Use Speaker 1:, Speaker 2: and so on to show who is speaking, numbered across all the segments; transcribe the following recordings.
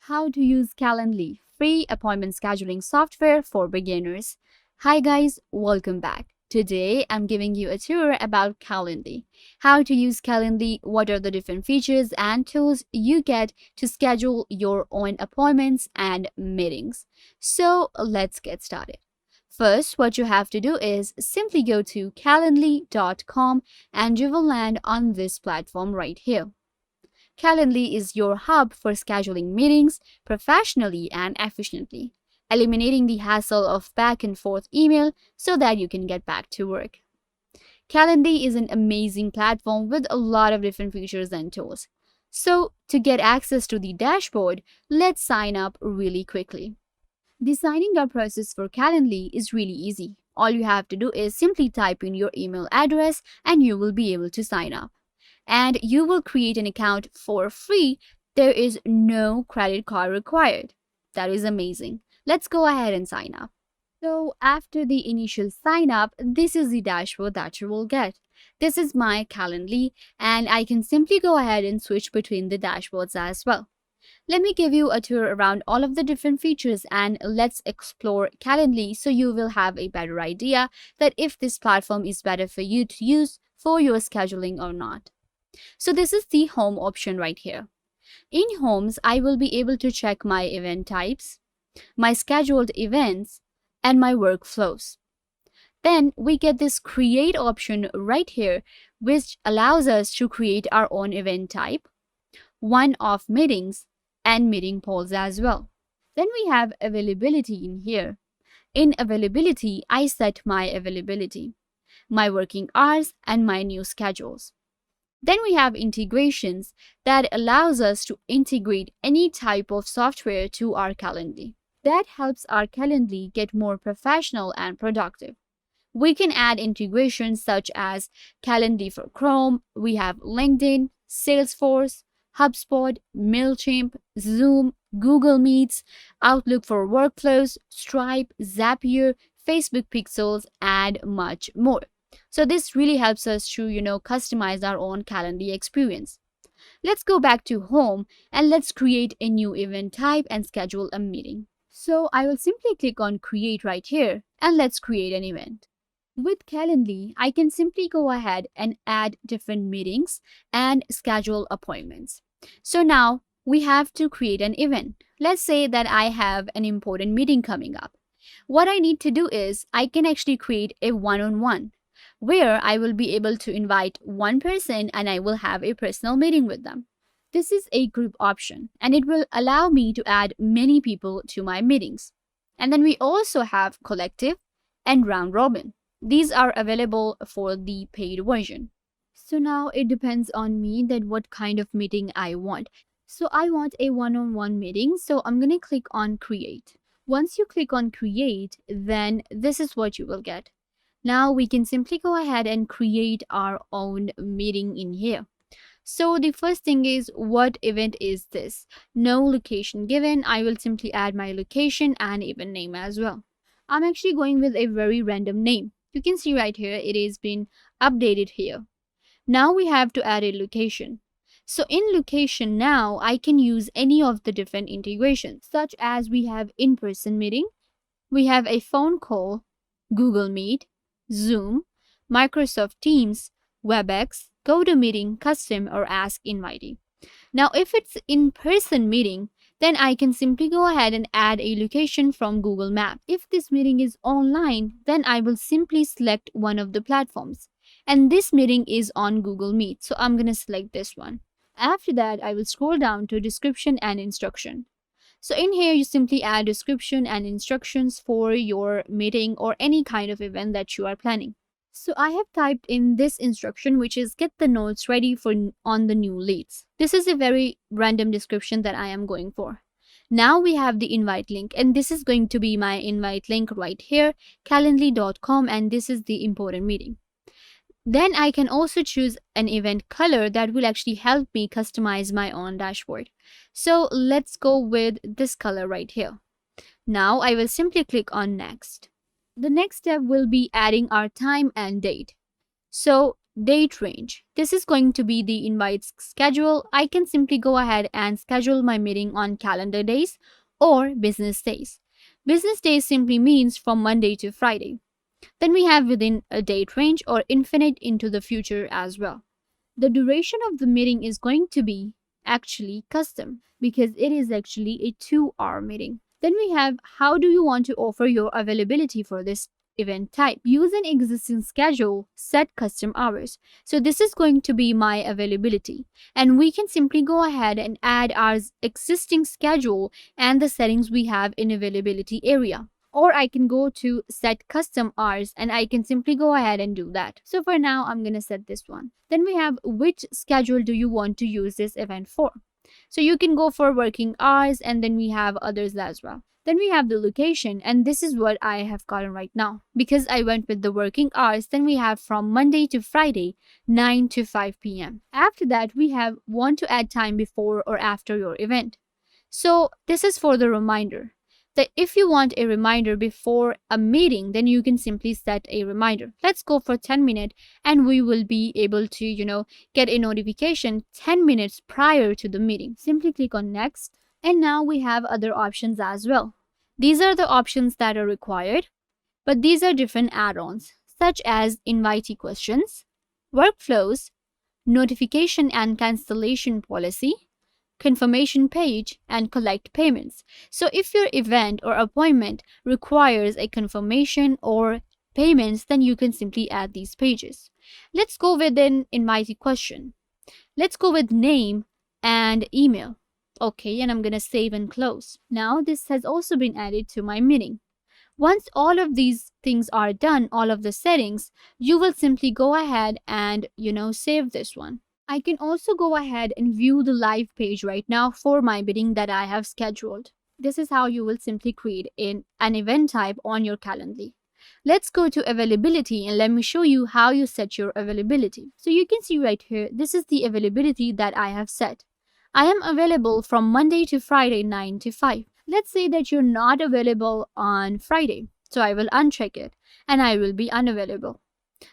Speaker 1: How to use Calendly, free appointment scheduling software for beginners. Hi guys, welcome back. Today I'm giving you a tour about Calendly. How to use Calendly, what are the different features and tools you get to schedule your own appointments and meetings. So let's get started. First, what you have to do is simply go to calendly.com and you will land on this platform right here. Calendly is your hub for scheduling meetings professionally and efficiently, eliminating the hassle of back and forth email so that you can get back to work. Calendly is an amazing platform with a lot of different features and tools. So, to get access to the dashboard, let's sign up really quickly. The signing up process for Calendly is really easy. All you have to do is simply type in your email address and you will be able to sign up. And you will create an account for free. There is no credit card required. That is amazing. Let's go ahead and sign up. So after the initial sign up, this is the dashboard that you will get. This is my Calendly and I can simply go ahead and switch between the dashboards as well. Let me give you a tour around all of the different features and let's explore Calendly so you will have a better idea that if this platform is better for you to use for your scheduling or not. So this is the home option right here. In homes, I will be able to check my event types, my scheduled events, and my workflows. Then we get this create option right here, which allows us to create our own event type, one-off meetings, and meeting polls as well. Then we have availability in here. In availability, I set my availability, my working hours, and my new schedules. Then we have integrations that allows us to integrate any type of software to our Calendly. That helps our Calendly get more professional and productive. We can add integrations such as Calendly for Chrome, we have LinkedIn, Salesforce, HubSpot, MailChimp, Zoom, Google Meets, Outlook for Workflows, Stripe, Zapier, Facebook Pixels, and much more. So this really helps us to, customize our own Calendly experience. Let's go back to home and let's create a new event type and schedule a meeting. So I will simply click on create right here and let's create an event. With Calendly, I can simply go ahead and add different meetings and schedule appointments. So now we have to create an event. Let's say that I have an important meeting coming up. What I need to do is I can actually create a one-on-one where I will be able to invite one person and I will have a personal meeting with them. This is a group option and it will allow me to add many people to my meetings. And then we also have collective and round robin. These are available for the paid version. So now it depends on me that what kind of meeting I want. So I want a one-on-one meeting, so I'm going to click on create. Once you click on create, then this is what you will get. Now we can simply go ahead and create our own meeting in here. So the first thing is, what event is this? No location given. I will simply add my location and event name as well. I'm actually going with a very random name. You can see right here, it has been updated here. Now we have to add a location. So in location now, I can use any of the different integrations, such as we have in-person meeting, we have a phone call, Google Meet, Zoom, Microsoft Teams, WebEx, GoToMeeting, Custom, or Ask Invitee. Now, if it's in-person meeting, then I can simply go ahead and add a location from Google Maps. If this meeting is online, then I will simply select one of the platforms. And this meeting is on Google Meet, so I'm going to select this one. After that, I will scroll down to description and instruction. So in here, you simply add description and instructions for your meeting or any kind of event that you are planning. So I have typed in this instruction, which is get the notes ready for on the new leads. This is a very random description that I am going for. Now we have the invite link, and this is going to be my invite link right here, calendly.com, and this is the important meeting. Then I can also choose an event color that will actually help me customize my own dashboard. So let's go with this color right here. Now I will simply click on next. The next step will be adding our time and date. So date range. This is going to be the invite schedule. I can simply go ahead and schedule my meeting on calendar days or business days. Business days simply means from Monday to Friday. Then we have within a date range or infinite into the future as well. The duration of the meeting is going to be actually custom because it is actually a 2-hour meeting. Then we have how do you want to offer your availability for this event type. Use an existing schedule, set custom hours. So this is going to be my availability. And we can simply go ahead and add our existing schedule and the settings we have in availability area. Or I can go to set custom hours and I can simply go ahead and do that. So for now, I'm going to set this one. Then we have which schedule do you want to use this event for? So you can go for working hours and then we have others as well. Then we have the location and this is what I have gotten right now. Because I went with the working hours, then we have from Monday to Friday, 9 to 5 p.m. After that, we have want to add time before or after your event. So this is for the reminder. That if you want a reminder before a meeting, then you can simply set a reminder. Let's go for 10 minutes and we will be able to, get a notification 10 minutes prior to the meeting. Simply click on next. And now we have other options as well. These are the options that are required, but these are different add-ons such as invitee questions, workflows, notification and cancellation policy, confirmation page, and collect payments. So if your event or appointment requires a confirmation or payments, then you can simply add these pages. Let's go with an invitee question. Let's go with name and email. Okay, and I'm going to save and close. Now this has also been added to my meeting. Once all of these things are done, all of the settings, you will simply go ahead and, save this one. I can also go ahead and view the live page right now for my meeting that I have scheduled. This is how you will simply create an event type on your Calendly. Let's go to availability and let me show you how you set your availability. So you can see right here, this is the availability that I have set. I am available from Monday to Friday 9 to 5. Let's say that you're not available on Friday. So I will uncheck it and I will be unavailable.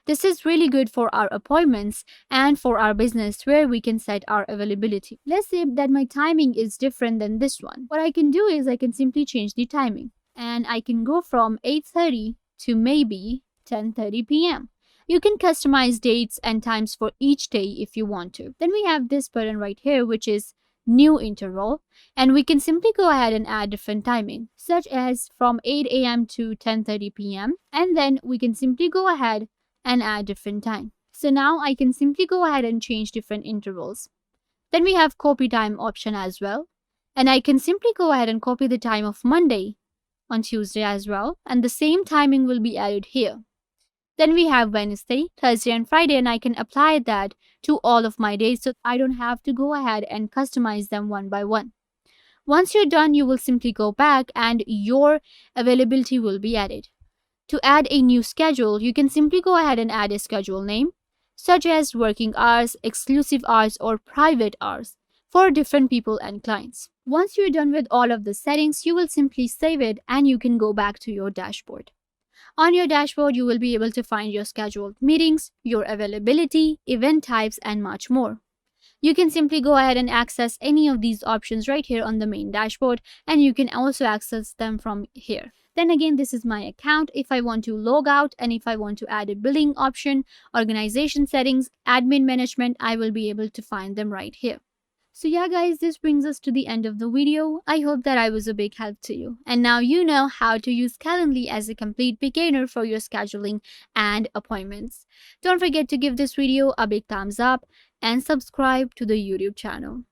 Speaker 1: This is really good for our appointments and for our business where we can set our availability. Let's say that my timing is different than this one. What I can do is I can simply change the timing and I can go from 8:30 to maybe 10:30 p.m. You can customize dates and times for each day if you want to. Then we have this button right here, which is new interval, and we can simply go ahead and add different timing, such as from 8 a.m. to 10:30 p.m. And then we can simply go ahead and add different time. So now I can simply go ahead and change different intervals. Then we have copy time option as well. And I can simply go ahead and copy the time of Monday on Tuesday as well. And the same timing will be added here. Then we have Wednesday, Thursday, and Friday, and I can apply that to all of my days so I don't have to go ahead and customize them one by one. Once you're done, you will simply go back and your availability will be added. To add a new schedule, you can simply go ahead and add a schedule name, such as working hours, exclusive hours, or private hours for different people and clients. Once you're done with all of the settings, you will simply save it and you can go back to your dashboard. On your dashboard, you will be able to find your scheduled meetings, your availability, event types, and much more. You can simply go ahead and access any of these options right here on the main dashboard, and you can also access them from here. Then again, this is my account. If I want to log out and if I want to add a billing option, organization settings, admin management, I will be able to find them right here. So yeah guys, this brings us to the end of the video. I hope that I was a big help to you. And now you know how to use Calendly as a complete beginner for your scheduling and appointments. Don't forget to give this video a big thumbs up and subscribe to the YouTube channel.